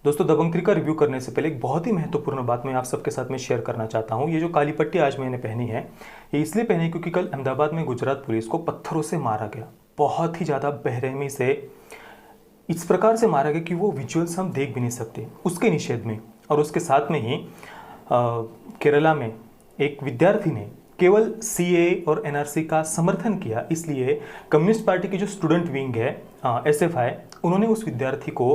दोस्तों, दबंग 3 का रिव्यू करने से पहले एक बहुत ही महत्वपूर्ण बात मैं आप सबके साथ में शेयर करना चाहता हूं। ये जो काली पट्टी आज मैंने पहनी है, ये इसलिए पहनी क्योंकि कल अहमदाबाद में गुजरात पुलिस को पत्थरों से मारा गया। बहुत ही ज़्यादा बेरहमी से इस प्रकार से मारा गया कि वो विजुअल्स हम देख भी नहीं सकते, उसके निषेध में। और उसके साथ में ही केरला में एक विद्यार्थी ने केवल सीए और एनआरसी का समर्थन किया, इसलिए कम्युनिस्ट पार्टी की जो स्टूडेंट विंग है एसएफआई, उन्होंने उस विद्यार्थी को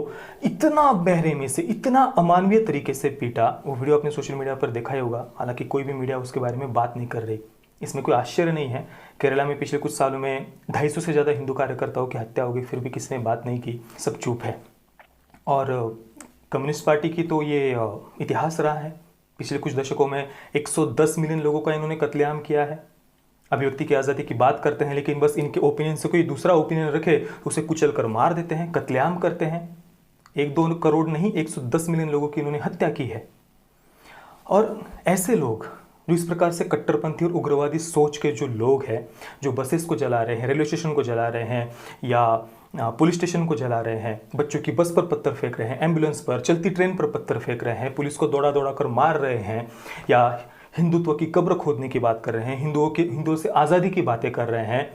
इतना बेरहमी से, इतना अमानवीय तरीके से पीटा। वो वीडियो आपने सोशल मीडिया पर देखा ही होगा। हालांकि कोई भी मीडिया उसके बारे में बात नहीं कर रही। इसमें कोई आश्चर्य नहीं है। केरला में पिछले कुछ सालों में 250 से ज़्यादा हिंदू कार्यकर्ताओं की हत्या हो गई, फिर भी किसी ने बात नहीं की, सब चुप है। और कम्युनिस्ट पार्टी की तो ये इतिहास रहा है। पिछले कुछ दशकों में 110 मिलियन लोगों का इन्होंने कत्लेआम किया है। अभिव्यक्ति की आज़ादी की बात करते हैं, लेकिन बस इनके ओपिनियन से कोई दूसरा ओपिनियन रखे तो उसे कुचल कर मार देते हैं, कत्लेआम करते हैं। 1-2 करोड़ नहीं, 110 मिलियन लोगों की इन्होंने हत्या की है। और ऐसे लोग जो इस प्रकार से कट्टरपंथी और उग्रवादी सोच के जो लोग हैं, जो बसेस को जला रहे हैं, रेलवे स्टेशन को जला रहे हैं, या पुलिस स्टेशन को जला रहे हैं, बच्चों की बस पर पत्थर फेंक रहे हैं, एम्बुलेंस पर, चलती ट्रेन पर पत्थर फेंक रहे हैं, पुलिस को दौड़ा दौड़ा कर मार रहे हैं, या हिंदुत्व की कब्र खोदने की बात कर रहे हैं, हिंदुओं से आज़ादी की बातें कर रहे हैं,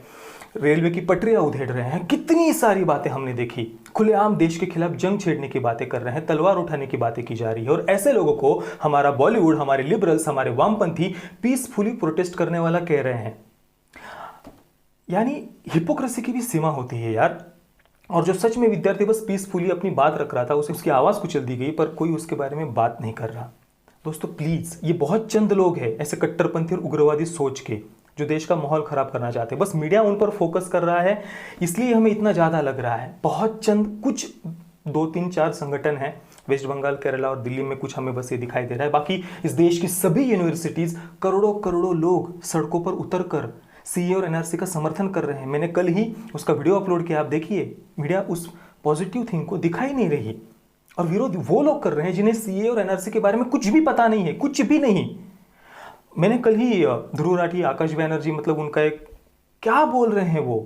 रेलवे की पटरियां उधेड़ रहे हैं, कितनी सारी बातें हमने देखी। खुलेआम देश के खिलाफ जंग छेड़ने की बातें कर रहे हैं, तलवार उठाने की बातें की जा रही है। और ऐसे लोगों को हमारा बॉलीवुड, हमारे लिबरल्स, हमारे वामपंथी पीसफुली प्रोटेस्ट करने वाला कह रहे हैं। यानी हिपोक्रेसी की भी सीमा होती है यार। और जो सच में विद्यार्थी बस पीसफुली अपनी बात रख रहा था, उसे उसकी आवाज़ कुचल दी गई, पर कोई उसके बारे में बात नहीं कर रहा। दोस्तों प्लीज़, ये बहुत चंद लोग हैं ऐसे कट्टरपंथी और उग्रवादी सोच के, जो देश का माहौल खराब करना चाहते हैं। बस मीडिया उन पर फोकस कर रहा है, इसलिए हमें इतना ज़्यादा लग रहा है। बहुत चंद, कुछ 2-3-4 संगठन हैं वेस्ट बंगाल, केरला और दिल्ली में, कुछ हमें बस ये दिखाई दे रहा है। बाकी इस देश की सभी यूनिवर्सिटीज़, करोड़ों करोड़ों लोग सड़कों पर उतर कर सीए और एनआरसी का समर्थन कर रहे हैं। मैंने कल ही उसका वीडियो अपलोड किया, आप देखिए। मीडिया उस पॉजिटिव थिंग को दिखाई नहीं रही, और विरोध वो लोग कर रहे हैं जिन्हें सीए और एनआरसी के बारे में कुछ भी पता नहीं है, कुछ भी नहीं। मैंने कल ही ध्रुव राठी, आकाश बैनर्जी, मतलब उनका एक, क्या बोल रहे हैं वो,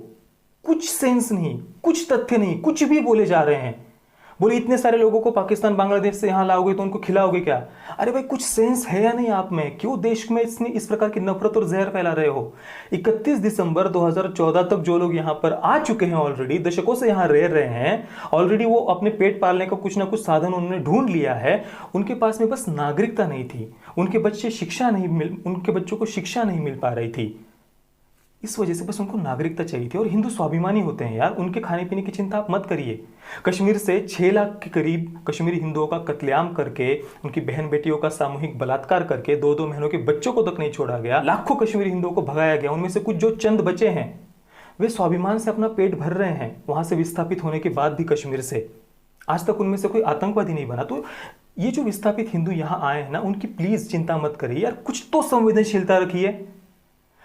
कुछ सेंस नहीं, कुछ तथ्य नहीं, कुछ भी बोले जा रहे हैं। बोले इतने सारे लोगों को पाकिस्तान बांग्लादेश से यहाँ लाओगे तो उनको खिलाओगे क्या? अरे भाई, कुछ सेंस है या नहीं आप में? क्यों देश में इस प्रकार की नफरत और जहर फैला रहे हो? 31 दिसंबर 2014 तक जो लोग यहाँ पर आ चुके हैं, ऑलरेडी दशकों से यहाँ रह रहे हैं, ऑलरेडी वो अपने पेट पालने का कुछ ना कुछ साधन उन्होंने ढूंढ लिया है। उनके पास में बस नागरिकता नहीं थी, उनके बच्चों को शिक्षा नहीं मिल पा रही थी। इस वजह से बस उनको नागरिकता चाहिए थी। और हिंदू स्वाभिमानी होते हैं यार, उनके खाने पीने की चिंता आप मत करिए। कश्मीर से 6 लाख के करीब कश्मीरी हिंदुओं का कत्लेआम करके, उनकी बहन बेटियों का सामूहिक बलात्कार करके, 2-2 महीनों के बच्चों को तक नहीं छोड़ा गया, लाखों कश्मीरी हिंदुओं को भगाया गया। उनमें से कुछ जो चंद बचे हैं, वे स्वाभिमान से अपना पेट भर रहे हैं वहां से विस्थापित होने के बाद भी। कश्मीर से आज तक उनमें से कोई आतंकवादी नहीं बना। तो ये जो विस्थापित हिंदू यहाँ आए हैं ना, उनकी प्लीज चिंता मत करिए यार, कुछ तो संवेदनशीलता रखिए।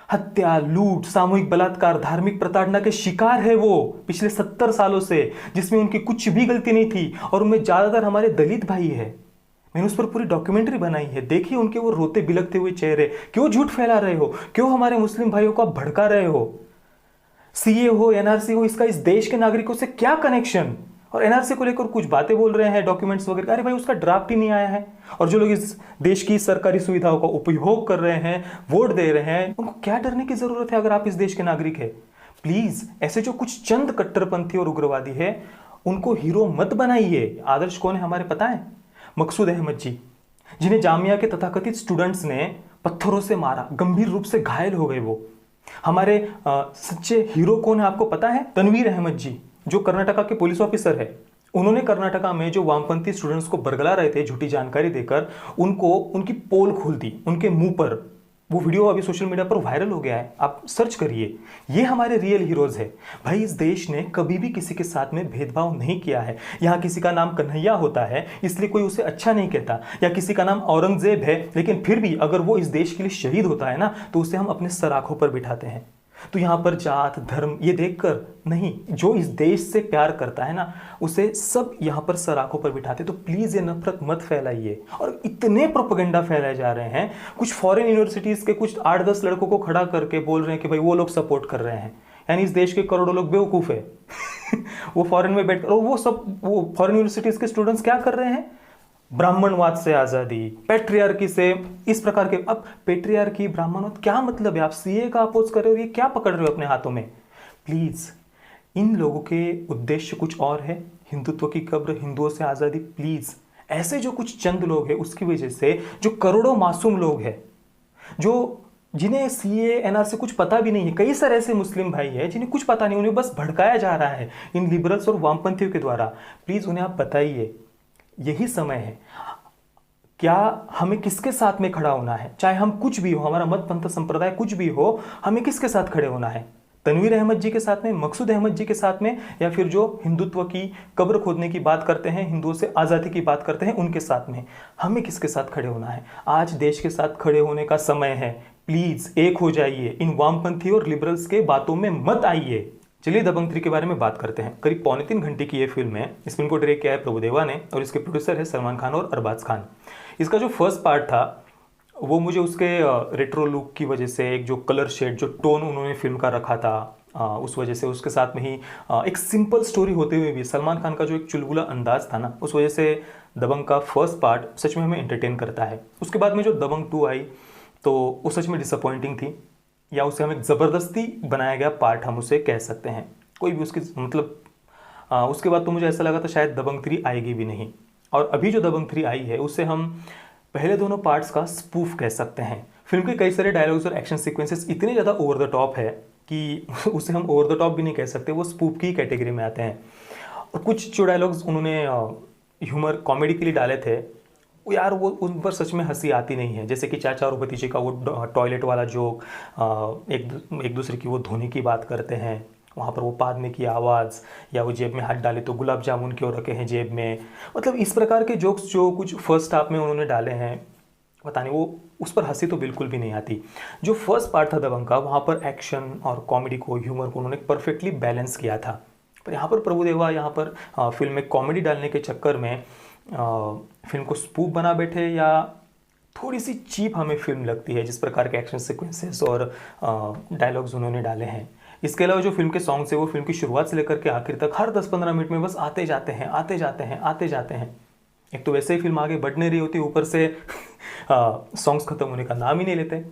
हत्या, लूट, सामूहिक बलात्कार, धार्मिक प्रताड़ना के शिकार है वो पिछले 70 सालों से, जिसमें उनकी कुछ भी गलती नहीं थी। और उनमें ज्यादातर हमारे दलित भाई है। मैंने उस पर पूरी डॉक्यूमेंट्री बनाई है, देखिए उनके वो रोते बिलखते हुए चेहरे। क्यों झूठ फैला रहे हो? क्यों हमारे मुस्लिम भाइयों को आप भड़का रहे हो? सीए हो, एनआरसी हो, इसका इस देश के नागरिकों से क्या कनेक्शन? और एनआरसी को लेकर कुछ बातें बोल रहे हैं, डॉक्यूमेंट्स वगैरह। अरे भाई, उसका ड्राफ्ट ही नहीं आया है। और जो लोग इस देश की सरकारी सुविधाओं का उपयोग कर रहे हैं, वोट दे रहे हैं, उनको क्या डरने की जरूरत है अगर आप इस देश के नागरिक है? प्लीज, ऐसे जो कुछ चंद कट्टरपंथी और उग्रवादी है, उनको हीरो मत बनाइए। आदर्श कौन है हमारे पता है? मकसूद अहमद जी, जिन्हें जामिया के तथाकथित स्टूडेंट्स ने पत्थरों से मारा, गंभीर रूप से घायल हो गए वो। हमारे सच्चे हीरो कौन है आपको पता है? तनवीर अहमद जी, जो कर्नाटका के पुलिस ऑफिसर है। उन्होंने कर्नाटका में जो वामपंथी स्टूडेंट्स को बरगला रहे थे झूठी जानकारी देकर, उनकी पोल खोल दी उनके मुंह पर। वो वीडियो अभी सोशल मीडिया पर वायरल हो गया है, आप सर्च करिए। ये हमारे रियल हीरोज है भाई। इस देश ने कभी भी किसी के साथ में भेदभाव नहीं किया है। यहाँ किसी का नाम कन्हैया होता है इसलिए कोई उसे अच्छा नहीं कहता, या किसी का नाम औरंगजेब है, लेकिन फिर भी अगर वो इस देश के लिए शहीद होता है ना, तो उसे हम अपने सर आंखों पर बिठाते हैं। तो यहाँ पर जात धर्म ये देखकर नहीं, जो इस देश से प्यार करता है ना, उसे सब यहाँ पर सर आंखों पर बिठाते। तो प्लीज ये नफरत मत फैलाइए। और इतने प्रोपेगेंडा फैलाए जा रहे हैं, कुछ फॉरेन यूनिवर्सिटीज के कुछ 8-10 लड़कों को खड़ा करके बोल रहे हैं कि भाई वो लोग सपोर्ट कर रहे हैं, यानी इस देश के करोड़ों लोग बेवकूफ है। वो फॉरेन में बैठ, और वो सब वो फॉरेन यूनिवर्सिटीज के स्टूडेंट्स क्या कर रहे हैं, ब्राह्मणवाद से आज़ादी, पेट्रियार्की से इस प्रकार के। अब पेट्रियार्की ब्राह्मणवाद क्या मतलब है, आप सीए का अपोज कर रहे हो, ये क्या पकड़ रहे हो अपने हाथों में। प्लीज, इन लोगों के उद्देश्य कुछ और है, हिंदुत्व की कब्र, हिंदुओं से आज़ादी। प्लीज, ऐसे जो कुछ चंद लोग हैं उसकी वजह से जो करोड़ों मासूम लोग हैं, जो जिन्हें सीए एनआर से कुछ पता भी नहीं है, कई सारे ऐसे मुस्लिम भाई हैं जिन्हें कुछ पता नहीं, उन्हें बस भड़काया जा रहा है इन लिबरल्स और वामपंथियों के द्वारा। प्लीज उन्हें आप बताइए, यही समय है, क्या हमें किसके साथ में खड़ा होना है, चाहे हम कुछ भी हो, हमारा मत पंथ संप्रदाय कुछ भी हो, हमें किसके साथ खड़े होना है, तनवीर अहमद जी के साथ में, मकसूद अहमद जी के साथ में, या फिर जो हिंदुत्व की कब्र खोदने की बात करते हैं, हिंदुओं से आज़ादी की बात करते हैं, उनके साथ में। हमें किसके साथ खड़े होना है, आज देश के साथ खड़े होने का समय है। प्लीज एक हो जाइए, इन वामपंथी और लिबरल्स के बातों में मत आइए। चलिए दबंग 3 के बारे में बात करते हैं। करीब 2.25 घंटे की ये फिल्म है। इस फिल्म को डायरेक्ट किया है प्रभुदेवा ने और इसके प्रोड्यूसर है सलमान खान और अरबाज खान। इसका जो फर्स्ट पार्ट था वो मुझे उसके रेट्रो लुक की वजह से, एक जो कलर शेड, जो टोन उन्होंने फिल्म का रखा था, उस वजह से, उसके साथ में ही एक सिंपल स्टोरी होते हुए भी सलमान खान का जो एक चुलबुला अंदाज था ना, उस वजह से दबंग का फर्स्ट पार्ट सच में हमें एंटरटेन करता है। उसके बाद में जो दबंग 2 आई तो वो सच में डिसअपॉइंटिंग थी, या उसे हमें ज़बरदस्ती बनाया गया पार्ट हम उसे कह सकते हैं, कोई भी उसकी मतलब। उसके बाद तो मुझे ऐसा लगा था शायद दबंग 3 आएगी भी नहीं। और अभी जो दबंग 3 आई है उसे हम पहले दोनों पार्ट्स का स्पूफ कह सकते हैं। फिल्म के कई सारे डायलॉग्स और एक्शन सीक्वेंसेस इतने ज़्यादा ओवर द टॉप है कि उसे हम ओवर द टॉप भी नहीं कह सकते, वो स्पूफ की कैटेगरी में आते हैं। और कुछ जो डायलॉग्स उन्होंने ह्यूमर कॉमेडी के लिए डाले थे, वो यार वो उन पर सच में हंसी आती नहीं है। जैसे कि चाचा और भतीजे का वो टॉयलेट वाला जोक, एक दूसरे की वो धोने की बात करते हैं, वहाँ पर वो पादने की आवाज़, या वो जेब में हाथ डाले तो गुलाब जामुन क्यों रखे हैं जेब में। मतलब इस प्रकार के जोक्स जो कुछ फर्स्ट हाफ में उन्होंने डाले हैं, पता नहीं, वो उस पर हंसी तो बिल्कुल भी नहीं आती। जो फर्स्ट पार्ट था दबंग का, वहाँ पर एक्शन और कॉमेडी को, ह्यूमर को उन्होंने परफेक्टली बैलेंस किया था। पर यहाँ पर प्रभुदेवा यहाँ पर फिल्म में कॉमेडी डालने के चक्कर में फिल्म को स्पूफ बना बैठे, या थोड़ी सी चीप हमें फिल्म लगती है जिस प्रकार के एक्शन सीक्वेंसेस और डायलॉग्स उन्होंने डाले हैं। इसके अलावा जो फिल्म के सॉन्ग्स है वो फिल्म की शुरुआत से लेकर के आखिर तक हर 10-15 मिनट में बस आते जाते हैं, आते जाते हैं, आते जाते हैं। एक तो वैसे ही फिल्म आगे बढ़ नहीं रही होती, ऊपर से सॉन्ग्स खत्म होने का नाम ही नहीं लेते।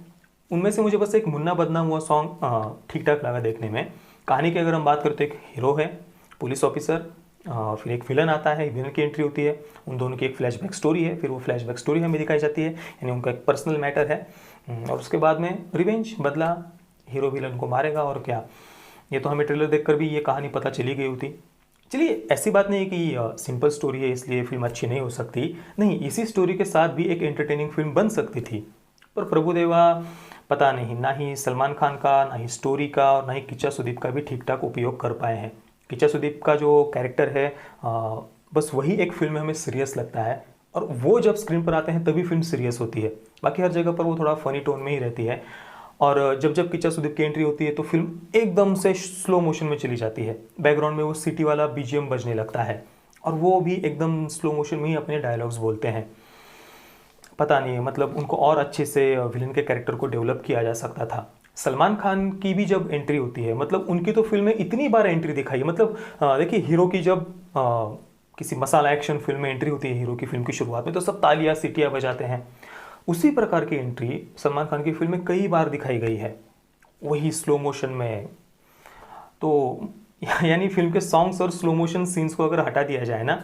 उनमें से मुझे बस एक मुन्ना बदनाम हुआ सॉन्ग ठीक ठाक लगा देखने में। कहानी की अगर हम बात करते, एक हीरो है, पुलिस ऑफिसर, फिर एक विलन आता है, विलन की एंट्री होती है, उन दोनों की एक फ्लैशबैक स्टोरी है, फिर वो फ्लैशबैक स्टोरी हमें दिखाई जाती है, यानी उनका एक पर्सनल मैटर है, और उसके बाद में रिवेंज, बदला, हीरो विलन को मारेगा और क्या। ये तो हमें ट्रेलर देखकर भी ये कहानी पता चली गई होती। चलिए, ऐसी बात नहीं है कि सिंपल स्टोरी है इसलिए फिल्म अच्छी नहीं हो सकती, नहीं, इसी स्टोरी के साथ भी एक एंटरटेनिंग फिल्म बन सकती थी। पर प्रभुदेवा पता नहीं, ना ही सलमान खान का, ना ही स्टोरी का, और ना ही किच्चा सुदीप का भी ठीक ठाक उपयोग कर पाए हैं। किच्चा सुदीप का जो कैरेक्टर है, बस वही एक फिल्म में हमें सीरियस लगता है, और वो जब स्क्रीन पर आते हैं तभी फिल्म सीरियस होती है। बाकी हर जगह पर वो थोड़ा फनी टोन में ही रहती है। और जब किच्चा सुदीप की एंट्री होती है तो फिल्म एकदम से स्लो मोशन में चली जाती है, बैकग्राउंड में वो सिटी वाला बीजीएम बजने लगता है, और वो भी एकदम स्लो मोशन में ही अपने डायलॉग्स बोलते हैं। पता नहीं, मतलब उनको और अच्छे से विलन के कैरेक्टर को डेवलप किया जा सकता था। सलमान खान की भी जब एंट्री होती है, मतलब उनकी तो फिल्म में इतनी बार एंट्री दिखाई है। मतलब देखिए, हीरो की जब किसी मसाला एक्शन फिल्म में एंट्री होती है, हीरो की फिल्म की शुरुआत में, तो सब तालियां सीटियां बजाते हैं। उसी प्रकार की एंट्री सलमान खान की फिल्म में कई बार दिखाई गई है, वही स्लो मोशन में। तो यानी फिल्म के सॉन्ग्स और स्लो मोशन सीन्स को अगर हटा दिया जाए ना,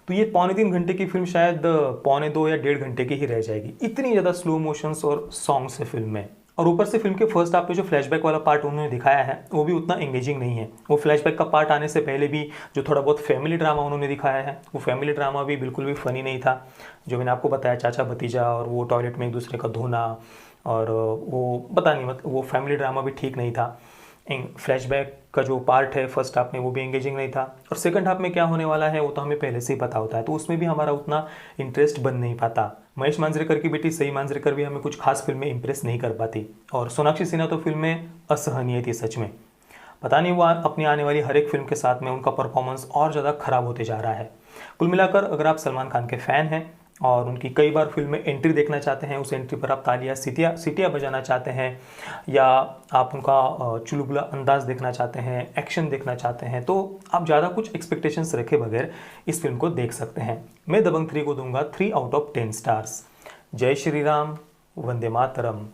तो ये 2.25 घंटे की फिल्म शायद 2.25 या 1.5 घंटे की ही रह जाएगी। इतनी ज़्यादा स्लो मोशंस और सॉन्ग्स है फिल्म में। और ऊपर से फिल्म के फर्स्ट हाफ में जो फ्लैशबैक वाला पार्ट उन्होंने दिखाया है वो भी उतना एंगेजिंग नहीं है। वो फ्लैशबैक का पार्ट आने से पहले भी जो थोड़ा बहुत फैमिली ड्रामा उन्होंने दिखाया है, वो फैमिली ड्रामा भी बिल्कुल भी फ़नी नहीं था। जो मैंने आपको बताया, चाचा भतीजा और वो टॉयलेट में एक दूसरे का धोना, और वो पता नहीं, मतलब वो फैमिली ड्रामा भी ठीक नहीं था। फ्लैशबैक का जो पार्ट है फर्स्ट हाफ में वो भी एंगेजिंग नहीं था, और सेकंड हाफ में क्या होने वाला है वो तो हमें पहले से ही पता होता है, तो उसमें भी हमारा उतना इंटरेस्ट बन नहीं पाता। महेश मांजरेकर की बेटी सई मांजरेकर भी हमें कुछ खास फिल्म में इंप्रेस नहीं कर पाती, और सोनाक्षी सिन्हा तो फिल्म में असहनीय थी सच में। पता नहीं वो अपनी आने वाली हर एक फिल्म के साथ में उनका परफॉर्मेंस और ज़्यादा खराब होते जा रहा है। कुल मिलाकर अगर आप सलमान खान के फ़ैन हैं और उनकी कई बार फिल्म में एंट्री देखना चाहते हैं, उस एंट्री पर आप तालियां सीटियां बजाना चाहते हैं, या आप उनका चुलबुला अंदाज देखना चाहते हैं, एक्शन देखना चाहते हैं, तो आप ज़्यादा कुछ एक्सपेक्टेशंस रखे बगैर इस फिल्म को देख सकते हैं। मैं दबंग 3 को दूंगा 3 आउट ऑफ 10 स्टार्स। जय श्री राम, वंदे मातरम।